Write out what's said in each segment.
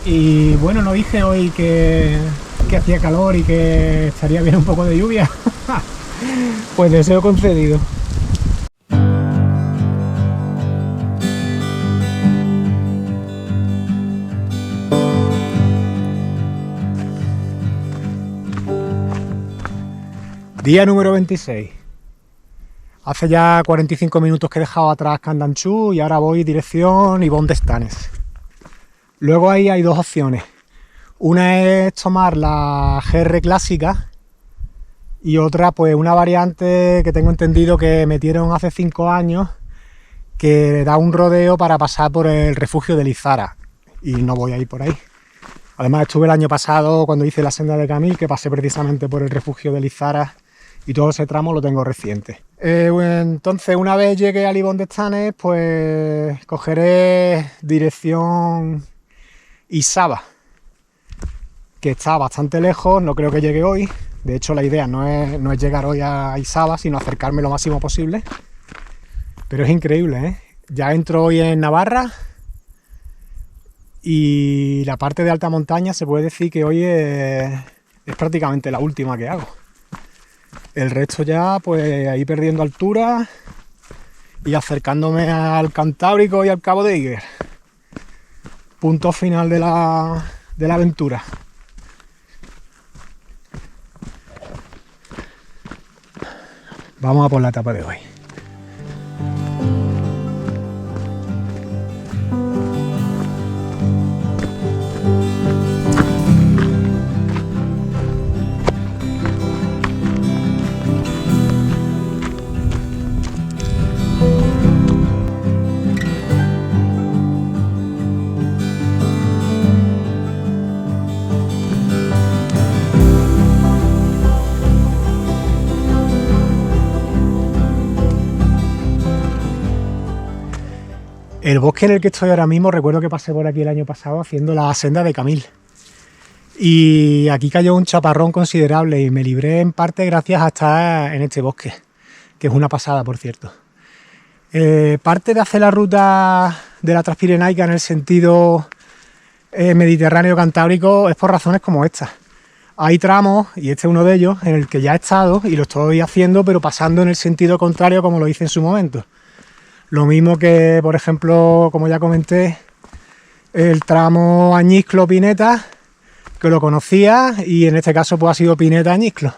Y bueno, no dije hoy que hacía calor y que estaría bien un poco de lluvia. Pues deseo concedido. Día número 26. Hace ya 45 minutos que he dejado atrás Candanchú y ahora voy dirección Ibón de Estanes. Luego ahí hay dos opciones. Una es tomar la GR clásica y otra pues una variante que tengo entendido que metieron hace 5 años, que da un rodeo para pasar por el refugio de Lizara, y no voy a ir por ahí. Además estuve el año pasado cuando hice la senda de Camil, que pasé precisamente por el refugio de Lizara, y todo ese tramo lo tengo reciente. Entonces una vez llegue al Ibón de Estanes, pues cogeré dirección Isaba, que está bastante lejos, no creo que llegue hoy. De hecho la idea no es llegar hoy a Isaba, sino acercarme lo máximo posible. Pero es increíble, ¿eh? Ya entro hoy en Navarra y la parte de alta montaña se puede decir que hoy es prácticamente la última que hago. El resto ya pues ahí perdiendo altura y acercándome al Cantábrico y al Cabo de Iguer. Punto final de la aventura. Vamos a por la etapa de hoy. El bosque en el que estoy ahora mismo, recuerdo que pasé por aquí el año pasado haciendo la senda de Camil. Y aquí cayó un chaparrón considerable y me libré en parte gracias a estar en este bosque, que es una pasada, por cierto. Parte de hacer la ruta de la Transpirenaica en el sentido mediterráneo cantábrico es por razones como esta. Hay tramos, y este es uno de ellos, en el que ya he estado y lo estoy haciendo, pero pasando en el sentido contrario como lo hice en su momento. Lo mismo que, por ejemplo, como ya comenté, el tramo Añizclo-Pineta, que lo conocía, y en este caso pues ha sido Pineta-Añizclo.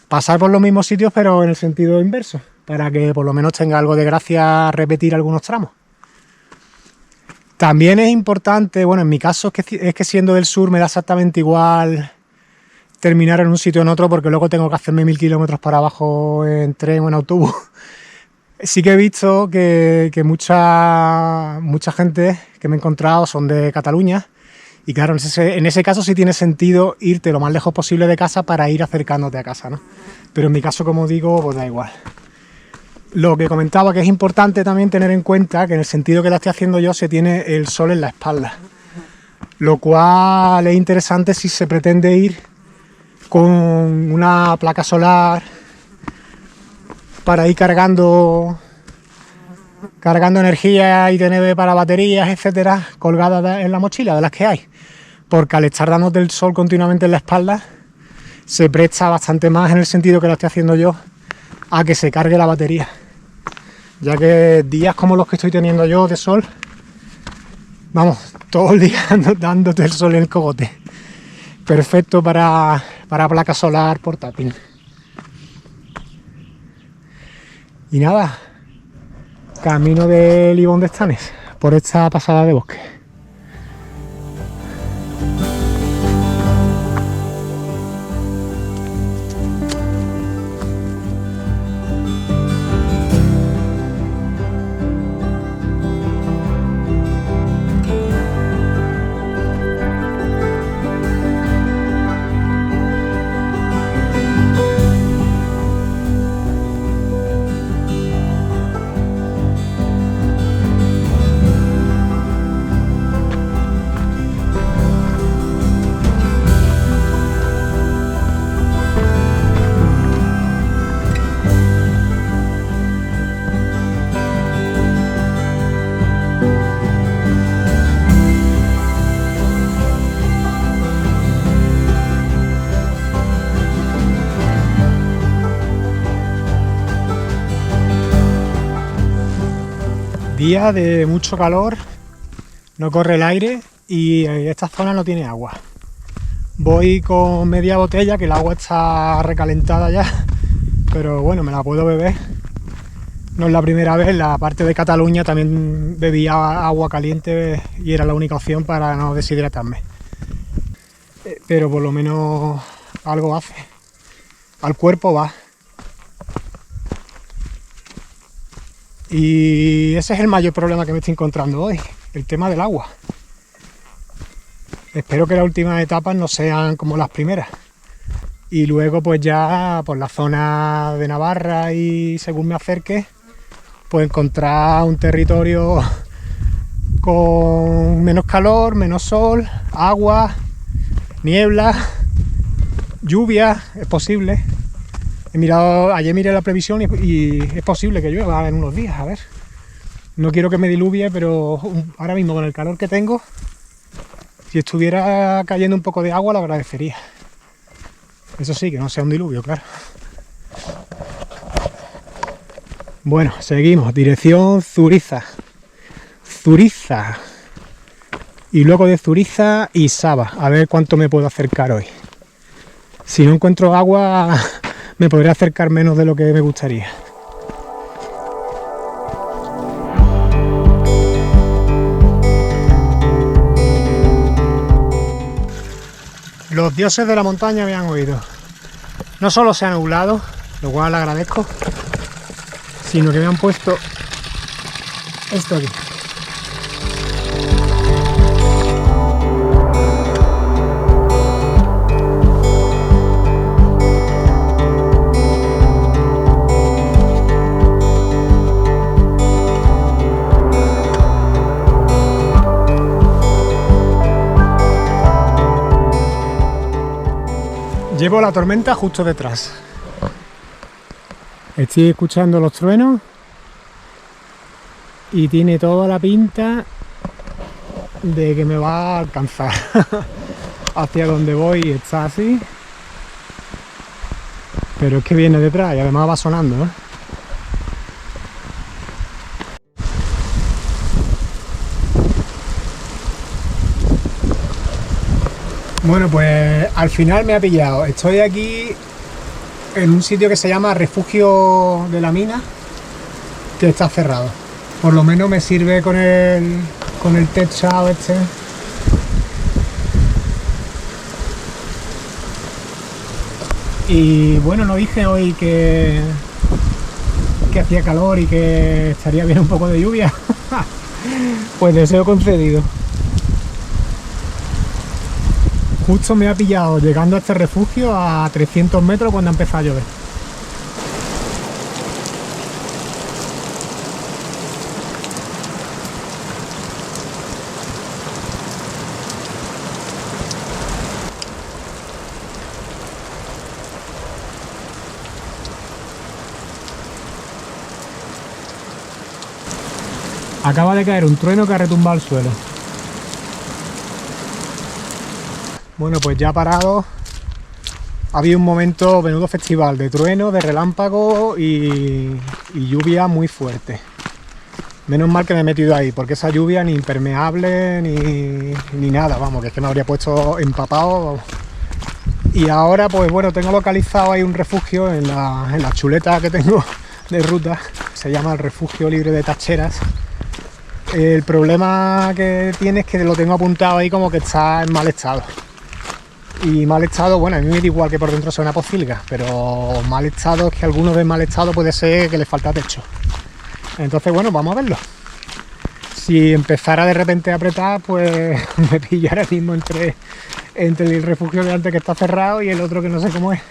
Pasar por los mismos sitios pero en el sentido inverso, para que por lo menos tenga algo de gracia repetir algunos tramos. También es importante, bueno, en mi caso es que siendo del sur me da exactamente igual terminar en un sitio o en otro, porque luego tengo que hacerme 1000 kilómetros para abajo en tren o en autobús. Sí que he visto que mucha gente que me he encontrado son de Cataluña, y claro, en ese caso sí tiene sentido irte lo más lejos posible de casa para ir acercándote a casa, ¿no? Pero en mi caso, como digo, pues da igual. Lo que comentaba, que es importante también tener en cuenta que en el sentido que la estoy haciendo yo se tiene el sol en la espalda, lo cual es interesante si se pretende ir con una placa solar para ir cargando energía y tener para baterías, etcétera, colgadas en la mochila, de las que hay, porque al estar dándote el sol continuamente en la espalda se presta bastante más, en el sentido que lo estoy haciendo yo, a que se cargue la batería, ya que días como los que estoy teniendo yo de sol, vamos, todo el día dándote el sol en el cogote, perfecto para placa solar portátil. Y nada, camino del Ibón de Estanes por esta pasada de bosque. Día de mucho calor, no corre el aire y esta zona no tiene agua. Voy con media botella, que el agua está recalentada ya, pero bueno, me la puedo beber. No es la primera vez, en la parte de Cataluña también bebía agua caliente y era la única opción para no deshidratarme. Pero por lo menos algo hace, al cuerpo va. Y ese es el mayor problema que me estoy encontrando hoy, el tema del agua. Espero que las últimas etapas no sean como las primeras. Y luego pues ya por la zona de Navarra y según me acerque, pues encontrar un territorio con menos calor, menos sol, agua, niebla, lluvia, es posible. Ayer miré la previsión y es posible que llueva en unos días, a ver. No quiero que me diluvie, pero ahora mismo con el calor que tengo, si estuviera cayendo un poco de agua lo agradecería. Eso sí, que no sea un diluvio, claro. Bueno, seguimos, dirección Zuriza. Zuriza. Y luego de Zuriza, Isaba. A ver cuánto me puedo acercar hoy. Si no encuentro agua, me podré acercar menos de lo que me gustaría. Los dioses de la montaña me han oído. No solo se han nublado, lo cual agradezco, sino que me han puesto esto aquí. Llevo la tormenta justo detrás. Estoy escuchando los truenos y tiene toda la pinta de que me va a alcanzar. Hacia donde voy está así, pero es que viene detrás y además va sonando, ¿eh? Bueno, pues al final me ha pillado. Estoy aquí en un sitio que se llama Refugio de la Mina, que está cerrado. Por lo menos me sirve con el techado este. Y bueno, no dije hoy que hacía calor y que estaría bien un poco de lluvia. Pues deseo concedido. Justo me ha pillado llegando a este refugio a 300 metros cuando ha empezado a llover. Acaba de caer un trueno que ha retumbado al suelo. Bueno, pues ya parado, ha habido un momento, menudo festival de trueno, de relámpago y lluvia muy fuerte. Menos mal que me he metido ahí, porque esa lluvia ni impermeable ni nada, vamos, que es que me habría puesto empapado. Y ahora, pues bueno, tengo localizado ahí un refugio en la chuleta que tengo de ruta, se llama el Refugio Libre de Tacheras. El problema que tiene es que lo tengo apuntado ahí como que está en mal estado. Y mal estado, bueno, a mí me da igual que por dentro sea una pocilga, pero mal estado es que algunos de mal estado puede ser que le falta techo. Entonces, bueno, vamos a verlo. Si empezara de repente a apretar, pues me pillo ahora mismo entre el refugio de antes que está cerrado y el otro que no sé cómo es.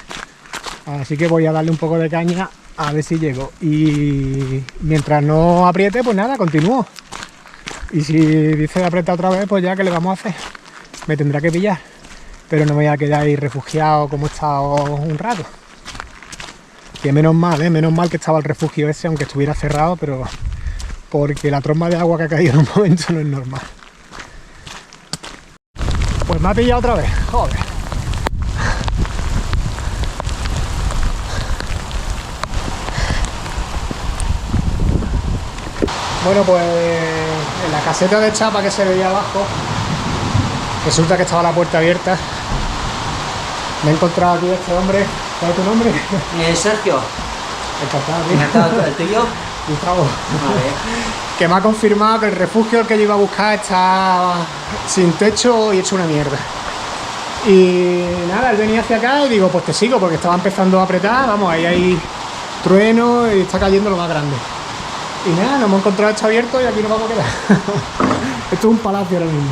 Así que voy a darle un poco de caña a ver si llego. Y mientras no apriete, pues nada, continúo. Y si dice de apretar otra vez, pues ya, ¿qué le vamos a hacer? Me tendrá que pillar. Pero no me voy a quedar ahí refugiado como he estado un rato. Que menos mal que estaba el refugio ese, aunque estuviera cerrado, pero porque la tromba de agua que ha caído en un momento no es normal. Pues me ha pillado otra vez, joder. Bueno, pues en la caseta de chapa que se veía abajo, resulta que estaba la puerta abierta. Me he encontrado aquí a este hombre. ¿Cuál es tu nombre? Sergio. Encantado, tío. Encantado. ¿El tuyo? Gustavo. Vale. Que me ha confirmado que el refugio que yo iba a buscar está sin techo y hecho una mierda. Y nada, él venía hacia acá y digo, pues te sigo, porque estaba empezando a apretar, vamos, ahí hay trueno y está cayendo lo más grande. Y nada, nos hemos encontrado esto abierto y aquí nos vamos a quedar. Esto es un palacio ahora mismo.